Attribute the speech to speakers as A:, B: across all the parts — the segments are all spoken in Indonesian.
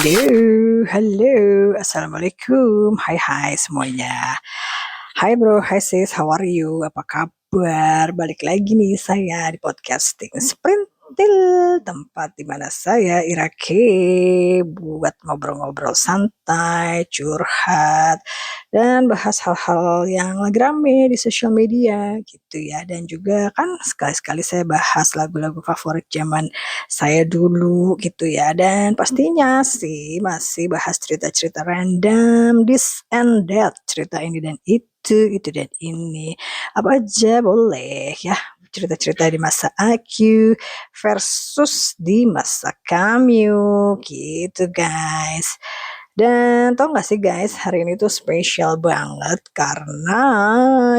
A: Halo, assalamualaikum, hai semuanya. Hai bro, hai sis, how are you? Apa kabar? Balik lagi nih saya di podcasting Sprintil, tempat dimana saya Irake buat ngobrol-ngobrol santai, curhat, dan bahas hal-hal yang lagi rame di sosial media gitu ya. Dan juga kan sekali-sekali saya bahas lagu-lagu favorit zaman saya dulu gitu ya, dan pastinya sih masih bahas cerita-cerita random, this and that, cerita ini dan itu dan ini, apa aja boleh ya, cerita-cerita di masa aku versus di masa kamu gitu guys. Dan tau gak sih guys, hari ini tuh spesial banget karena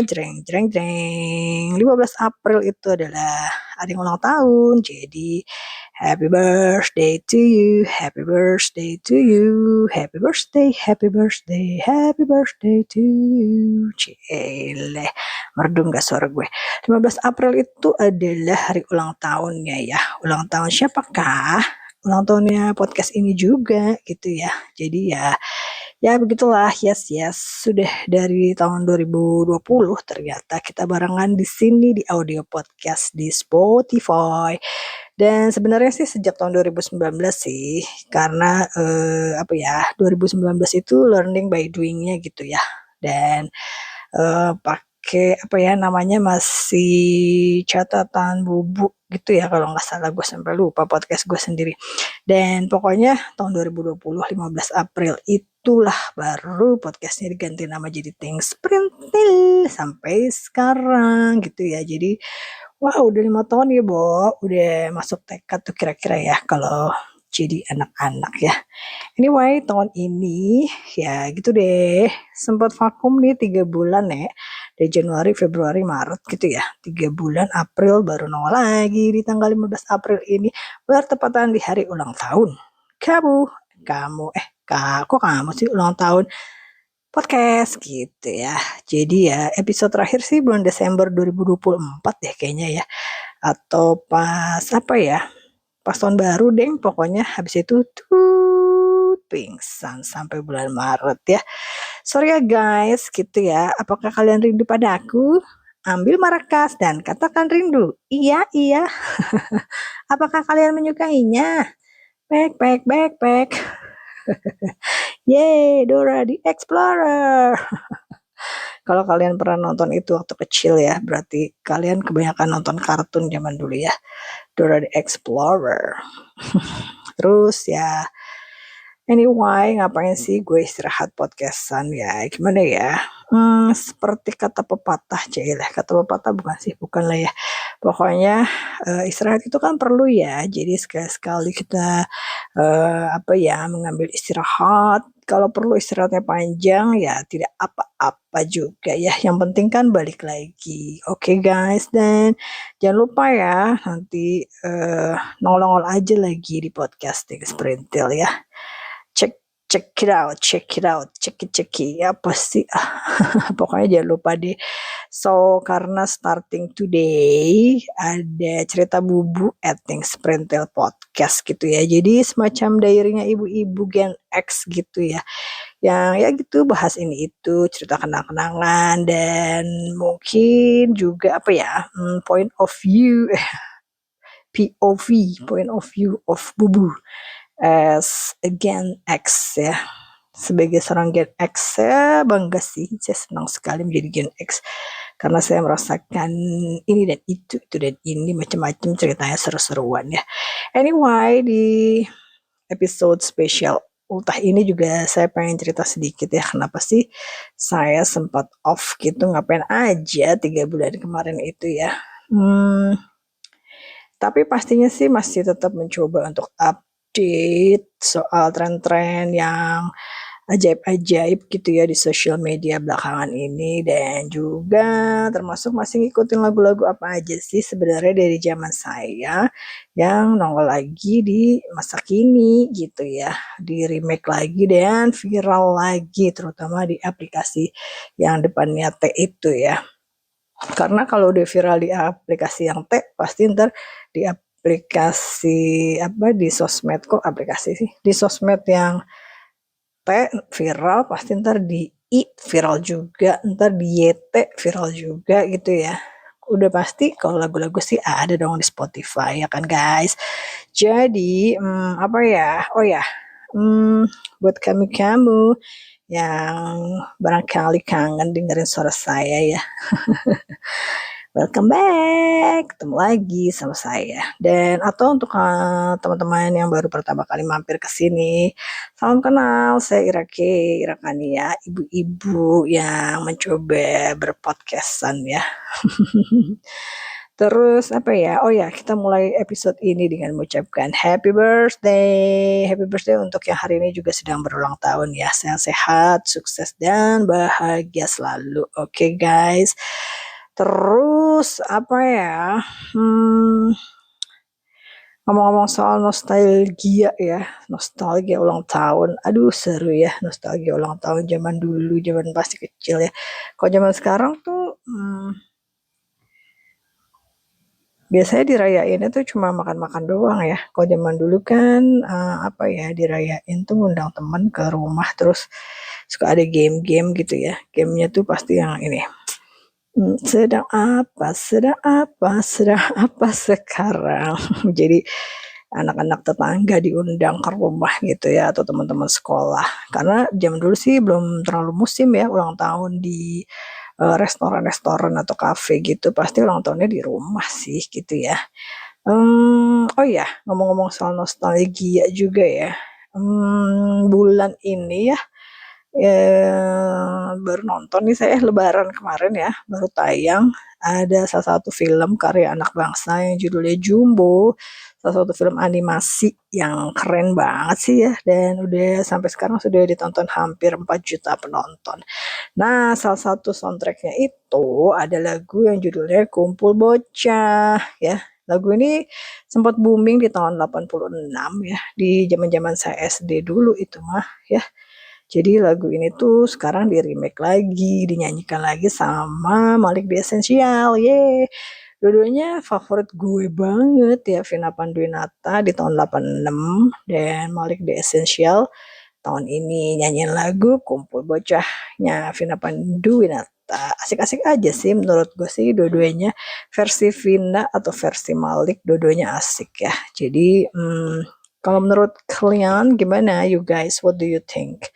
A: jreng jreng jreng 15 April itu adalah hari ulang tahun. Jadi happy birthday to you, happy birthday to you, happy birthday, happy birthday, happy birthday to you. Cile, merdu gak suara gue. 15 April itu adalah hari ulang tahunnya ya. Ulang tahun siapakah? Ulang tahunnya podcast ini juga gitu ya. Jadi ya begitulah, yes sudah dari tahun 2020 ternyata kita barengan di sini di audio podcast di Spotify. Dan sebenarnya sih sejak tahun 2019 sih, karena 2019 itu learning by doing-nya gitu ya. Dan pakai apa ya namanya, masih catatan bubuk gitu ya kalau nggak salah, gue sampai lupa podcast gue sendiri. Dan pokoknya tahun 2020 15 April itulah baru podcastnya diganti nama jadi Things Printil sampai sekarang gitu ya. Jadi wah udah 5 tahun ya Bo, udah masuk TK tuh kira-kira ya kalau jadi anak-anak ya. Anyway, tahun ini ya gitu deh. Sempat vakum nih 3 bulan ya. Dari Januari, Februari, Maret gitu ya. 3 bulan, April baru nongol lagi di tanggal 15 April ini. Bertepatan di hari ulang tahun. Kok kamu sih ulang tahun podcast gitu ya. Jadi ya episode terakhir sih bulan Desember 2024 deh kayaknya ya. Atau pas apa ya, pas tahun baru deh pokoknya. Habis itu tuh pingsan sampai bulan Maret ya. Sorry ya guys gitu ya. Apakah kalian rindu pada aku? Ambil markas dan katakan rindu. Iya. Apakah kalian menyukainya? Back. Yeay, Dora the Explorer. Kalau kalian pernah nonton itu waktu kecil ya, berarti kalian kebanyakan nonton kartun zaman dulu ya. Dora the Explorer. Terus ya, anyway, ngapain sih gue istirahat podcastan ya? Gimana ya? Seperti kata pepatah, cailah. Kata pepatah bukan lah ya. Pokoknya istirahat itu kan perlu ya. Jadi sekali-sekali kita mengambil istirahat. Kalau perlu istirahatnya panjang ya tidak apa-apa juga ya. Yang penting kan balik lagi. Oke guys, dan jangan lupa ya nanti nongol-nongol aja lagi di podcasting Sprintil ya. Check it out, apa sih? Pokoknya jangan lupa deh. So, karena starting today ada cerita bubu Eting Sprintil Podcast gitu ya. Jadi semacam diary-nya ibu-ibu Gen X gitu ya. Yang ya gitu bahas ini itu, cerita kenang-kenangan, dan mungkin juga point of view, POV, point of view of bubu as a Gen X ya. Sebagai seorang Gen X, saya bangga sih, saya senang sekali menjadi Gen X karena saya merasakan ini dan itu dan ini, macam-macam ceritanya, seru-seruan ya. Anyway, di episode spesial ultah ini juga saya pengen cerita sedikit ya, kenapa sih saya sempat off gitu, ngapain aja 3 bulan kemarin itu ya. Tapi pastinya sih masih tetap mencoba untuk update soal tren-tren yang ajaib-ajaib gitu ya di sosial media belakangan ini, dan juga termasuk masih ngikutin lagu-lagu apa aja sih sebenarnya dari zaman saya yang nongol lagi di masa kini gitu ya, di remake lagi dan viral lagi, terutama di aplikasi yang depannya T itu ya. Karena kalau udah viral di aplikasi yang T, pasti ntar di aplikasi di sosmed, kok aplikasi sih, di sosmed yang T viral pasti ntar di I viral juga, ntar di YT viral juga gitu ya. Udah pasti kalau lagu-lagu sih ada dong di Spotify ya kan guys. Jadi oh ya, buat kamu yang barangkali kangen dengerin suara saya ya. Welcome back, ketemu lagi sama saya. Dan atau untuk teman-teman yang baru pertama kali mampir ke sini, salam kenal, saya Irakania, ibu-ibu yang mencoba berpodcastan ya. Terus oh ya, kita mulai episode ini dengan mengucapkan happy birthday. Happy birthday untuk yang hari ini juga sedang berulang tahun ya. Sehat-sehat, sukses dan bahagia selalu. Oke guys. Terus ngomong-ngomong soal nostalgia ya, nostalgia ulang tahun. Aduh seru ya, nostalgia ulang tahun zaman dulu, zaman pasti kecil ya. Kalau zaman sekarang tuh biasanya dirayainnya tuh cuma makan-makan doang ya. Kalau zaman dulu kan dirayain tuh ngundang teman ke rumah, terus suka ada game-game gitu ya. Gamenya tuh pasti yang ini. Sedang apa sekarang. Jadi anak-anak tetangga diundang ke rumah gitu ya, atau teman-teman sekolah. Karena zaman dulu sih belum terlalu musim ya ulang tahun di restoran-restoran atau kafe gitu. Pasti ulang tahunnya di rumah sih gitu ya. Oh ya, ngomong-ngomong soal nostalgia juga ya. Bulan ini ya, baru nonton nih saya Lebaran kemarin ya, baru tayang ada salah satu film karya anak bangsa yang judulnya Jumbo, salah satu film animasi yang keren banget sih ya, dan udah sampai sekarang sudah ditonton hampir 4 juta penonton. Nah, salah satu soundtracknya itu ada lagu yang judulnya Kumpul Bocah ya. Lagu ini sempat booming di tahun 86 ya, di zaman-zaman saya SD dulu itu mah ya. Jadi lagu ini tuh sekarang di remake lagi, dinyanyikan lagi sama Malik The Essential. Ye. Dua-duanya favorit gue banget ya, Vina Panduwinata di tahun 86 dan Malik The Essential tahun ini nyanyiin lagu Kumpul Bocahnya Vina Panduwinata. Asik-asik aja sih menurut gue sih dua-duanya, versi Vina atau versi Malik, dua-duanya asik ya. Jadi kalau menurut kalian gimana you guys, what do you think?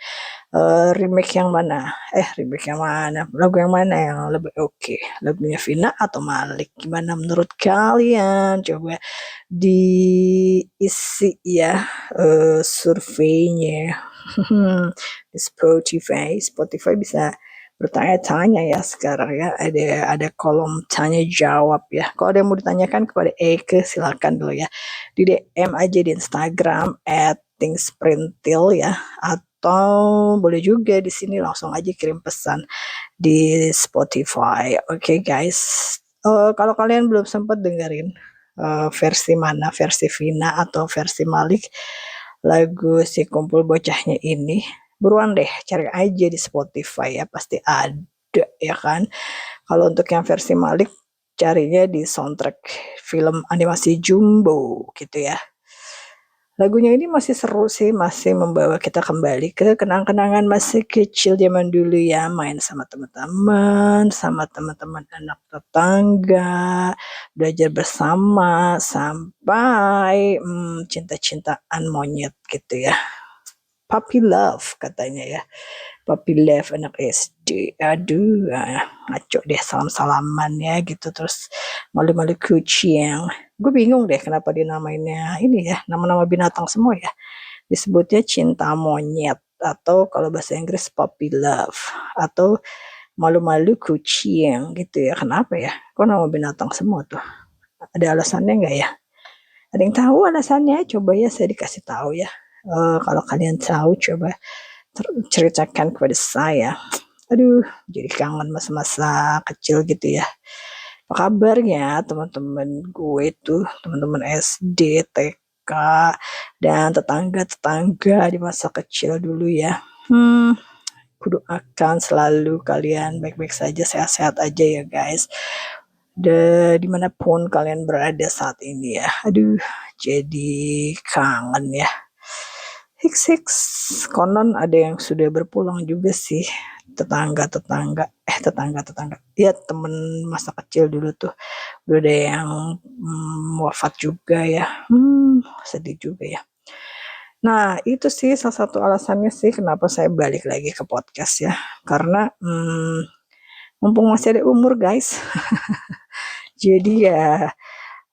A: Remake yang mana? Remake yang mana? Lagu yang mana yang lebih oke? Lagunya Vina atau Malik? Gimana menurut kalian? Coba diisi ya surveinya di Spotify. Spotify bisa bertanya-tanya ya sekarang ya, ada kolom tanya jawab ya. Kalau ada yang mau ditanyakan kepada Eke silakan dulu ya, di DM aja di Instagram @thingsprintil ya, atau boleh juga di sini langsung aja kirim pesan di Spotify. Oke guys, kalau kalian belum sempat dengerin versi mana, versi Vina atau versi Malik lagu si Kumpul Bocahnya ini, buruan deh cari aja di Spotify ya, pasti ada ya kan. Kalau untuk yang versi Malik carinya di soundtrack film animasi Jumbo gitu ya. Lagunya ini masih seru sih, masih membawa kita kembali ke kenang-kenangan masih kecil zaman dulu ya, main sama teman-teman anak tetangga, belajar bersama, sampai cinta-cintaan monyet gitu ya. Puppy love katanya ya. Puppy love anak SD. Aduh, ngaco deh salam-salaman ya gitu. Terus malu-malu kucing. Gue bingung deh kenapa dinamainnya ini ya, nama-nama binatang semua ya. Disebutnya cinta monyet, atau kalau bahasa Inggris puppy love, atau malu-malu kucing gitu ya. Kenapa ya? Kok nama binatang semua tuh? Ada alasannya nggak ya? Ada yang tahu alasannya? Coba ya saya dikasih tahu ya. Kalau kalian tahu coba ceritakan kepada saya. Aduh, jadi kangen masa-masa kecil gitu ya. Apa kabarnya teman-teman gue tuh, teman-teman SD, TK, dan tetangga-tetangga di masa kecil dulu ya. Kudu akan selalu kalian baik-baik saja, sehat-sehat aja ya guys. dimanapun kalian berada saat ini ya. Aduh, jadi kangen ya. Hiks hiks, konon ada yang sudah berpulang juga sih, tetangga-tetangga, ya temen masa kecil dulu tuh, udah ada yang wafat juga ya, sedih juga ya. Nah itu sih salah satu alasannya sih kenapa saya balik lagi ke podcast ya, karena mumpung masih ada umur guys, jadi ya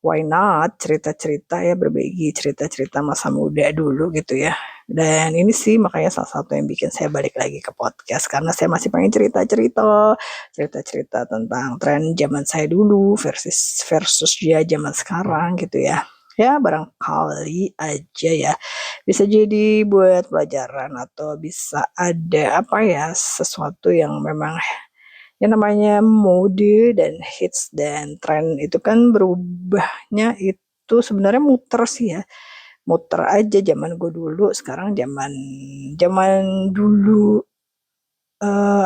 A: why not cerita-cerita ya, berbagi cerita-cerita masa muda dulu gitu ya. Dan ini sih makanya salah satu yang bikin saya balik lagi ke podcast, karena saya masih pengen cerita-cerita tentang tren zaman saya dulu versus ya zaman sekarang gitu ya. Ya barangkali aja ya bisa jadi buat pelajaran atau bisa ada apa ya, sesuatu yang memang yang namanya mode dan hits dan tren itu kan berubahnya itu sebenarnya muter sih ya, muter aja. Zaman gue dulu, sekarang zaman zaman dulu,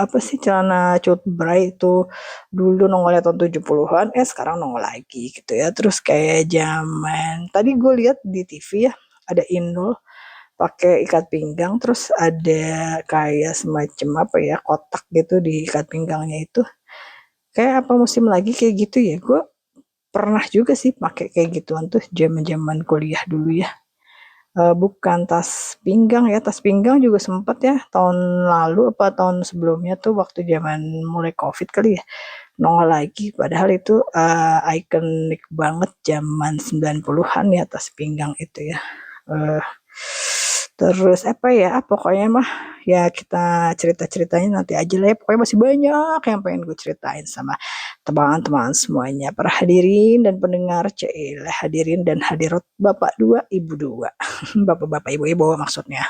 A: apa sih, celana cut bray itu dulu nongolnya tahun 70-an, sekarang nongol lagi gitu ya. Terus kayak zaman tadi gue lihat di TV ya, ada Inul pakai ikat pinggang, terus ada kayak semacam apa ya, kotak gitu di ikat pinggangnya itu. Kayak apa musim lagi kayak gitu ya. Gue pernah juga sih pakai kayak gituan tuh zaman-zaman kuliah dulu ya. Bukan tas pinggang ya, tas pinggang juga sempat ya tahun lalu apa tahun sebelumnya tuh waktu zaman mulai Covid kali ya. Nongol lagi, padahal itu ikonik banget zaman 90-an ya tas pinggang itu ya. Uh, Terus apa ya, pokoknya mah ya kita cerita-ceritanya nanti aja lah ya. Pokoknya masih banyak yang pengen gue ceritain sama teman-teman semuanya. Para hadirin dan pendengar, cile hadirin dan hadirat, bapak dua, ibu dua. Bapak-bapak, ibu-ibu maksudnya.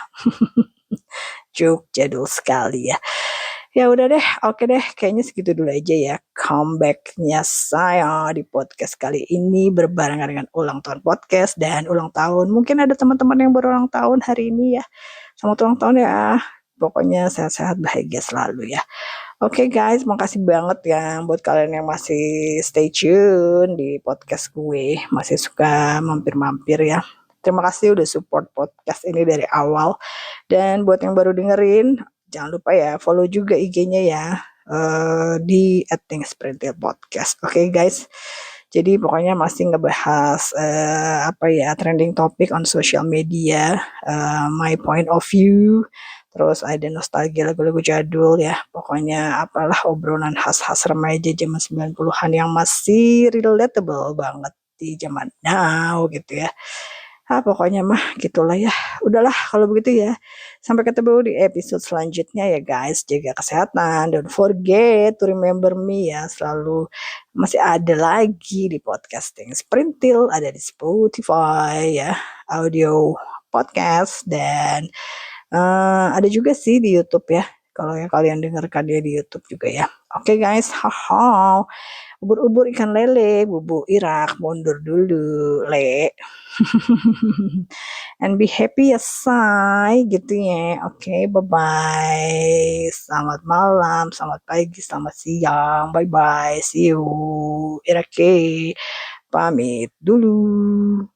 A: Cuk, jadul sekali ya. Ya udah deh, oke deh, kayaknya segitu dulu aja ya comebacknya saya di podcast kali ini berbarengan dengan ulang tahun podcast dan ulang tahun. Mungkin ada teman-teman yang berulang tahun hari ini ya. Selamat ulang tahun ya. Pokoknya sehat-sehat, bahagia selalu ya. Oke guys, makasih banget ya buat kalian yang masih stay tune di podcast gue, masih suka mampir-mampir ya. Terima kasih udah support podcast ini dari awal. Dan buat yang baru dengerin, jangan lupa ya follow juga IG-nya ya, di @sprintilpodcast. Oke guys. Jadi pokoknya masih ngebahas apa ya, trending topic on social media, my point of view, terus ada nostalgia lagu-lagu jadul ya. Pokoknya apalah obrolan khas-khas remaja zaman 90-an yang masih relatable banget di zaman now gitu ya. Pokoknya mah gitulah ya. Udahlah kalau begitu ya. Sampai ketemu di episode selanjutnya ya guys. Jaga kesehatan. Don't forget to remember me ya. Selalu masih ada lagi di podcasting Sprintil. Ada di Spotify ya. Audio podcast. Dan ada juga sih di YouTube ya. Kalau ya kalian dengarkan dia di YouTube juga ya. Oke guys. Haha. Ubur-ubur ikan lele. Bubuk Irak. Mundur dulu. Le. And be happy ya say gitu ya. Oke, bye-bye. Selamat malam, selamat pagi, selamat siang. Bye-bye. See you. Irake. Pamit dulu.